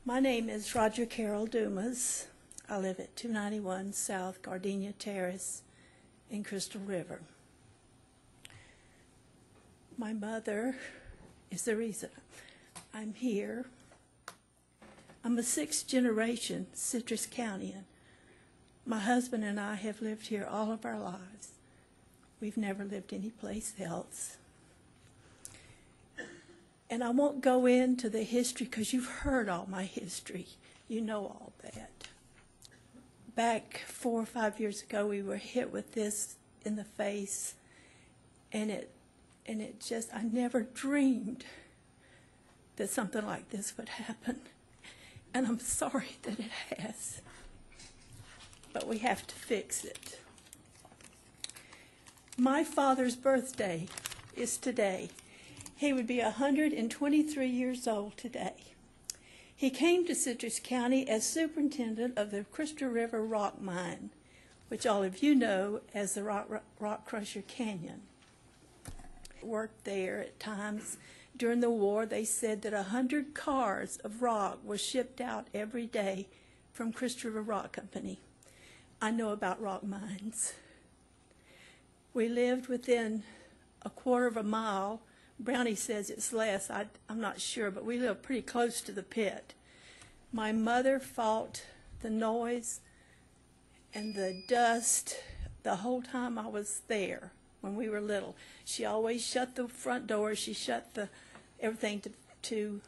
My name is Roger Carol Dumas. I live at 291 South Gardenia Terrace in Crystal River. My mother is the reason I'm here. I'm a sixth-generation Citrus Countian. My husband and I have lived here all of our lives. We've never lived anyplace else. And I won't go into the history because you've heard all my history. You know all that. Back 4 or 5 years ago, we were hit with this in the face, and it just, I never dreamed that something like this would happen. And I'm sorry that it has. But we have to fix it. My father's birthday is today. He would be 123 years old today. He came to Citrus County as superintendent of the Crystal River Rock Mine, which all of you know as the Rock Crusher Canyon. Worked there at times. During the war, they said that 100 cars of rock were shipped out every day from Crystal River Rock Company. I know about rock mines. We lived within a quarter of a mile. Brownie says it's less. I'm not sure, but we live pretty close to the pit. My mother fought the noise and the dust the whole time I was there when we were little. She always shut the front door. She shut everything to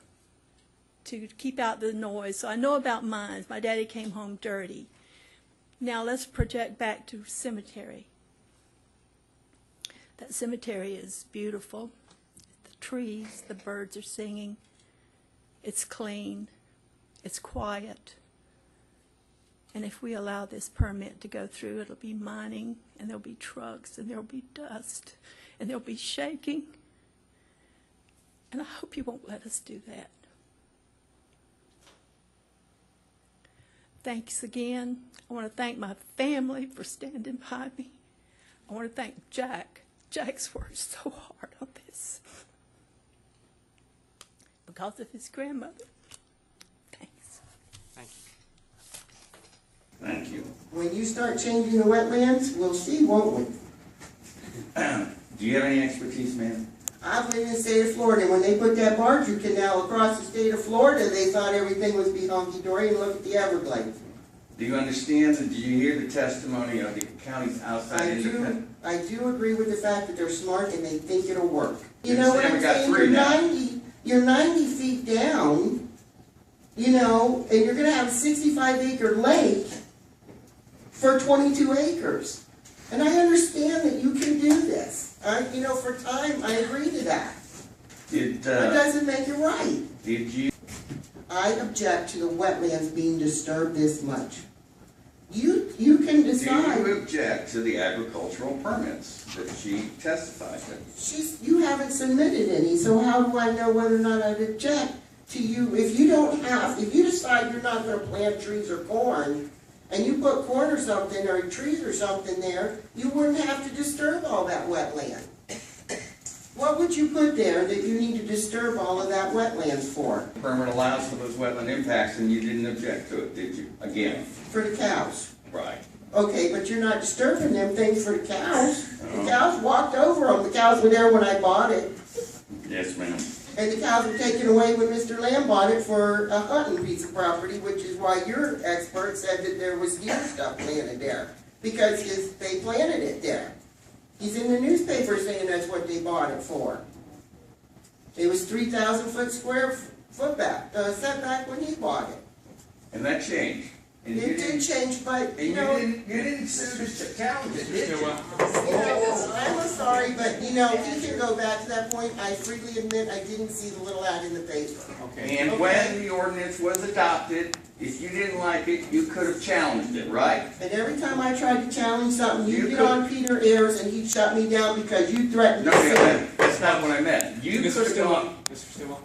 keep out the noise. So I know about mines. My daddy came home dirty. Now let's project back to cemetery. That cemetery is beautiful. Trees, the birds are singing, it's clean, it's quiet, and if we allow this permit to go through, it'll be mining, and there'll be trucks, and there'll be dust, and there'll be shaking, and I hope you won't let us do that. Thanks again. I want to thank my family for standing by me. I want to thank Jack. Jack's worked so hard on this. Because of his grandmother. Thanks. Thank you. Thank you. When you start changing the wetlands, we'll see, won't we? Do you have any expertise, ma'am? I've lived in the state of Florida. When they put that Barger Canal across the state of Florida, they thought everything was be hunky-dory, and look at the Everglades. Do you understand and did you hear the testimony of the county's outside independent? I do agree with the fact that they're smart and they think it'll work. You You know what understand I'm we got saying? three now. You're 90 feet down, you know, and you're going to have a 65-acre lake for 22 acres. And I understand that you can do this. You know, for time, I agree to that. It doesn't make it right. Did you? I object to the wetlands being disturbed this much. You can decide. Do you object to the agricultural permits that she testified to? You haven't submitted any, so how do I know whether or not I'd object to you? If you decide you're not going to plant trees or corn, and you put corn or something, or trees or something there, you wouldn't have to disturb all that wetland. What would you put there that you need to disturb all of that wetlands for? Permit allows for those wetland impacts and you didn't object to it, did you? Again. For the cows. Right. Okay, but you're not disturbing them things for the cows. The cows walked over them. The cows were there when I bought it. Yes, ma'am. And the cows were taken away when Mr. Lamb bought it for a hunting piece of property, which is why your expert said that there was deer stuff planted there. Because they planted it there. He's in the newspaper saying that's what they bought it for. It was 3,000 setback when he bought it. And that changed. And It did change, but And you didn't sue to challenge it, did you? I'm sorry, but he can go back to that point. I freely admit I didn't see the little ad in the paper. Okay. And when the ordinance was adopted, if you didn't like it, you could have challenged it, right? And every time I tried to challenge something, you'd get on Peter Ayers and he'd shut me down because you threatened No, to sue. that's not what I meant. You Mr. could have gone. Stillwell.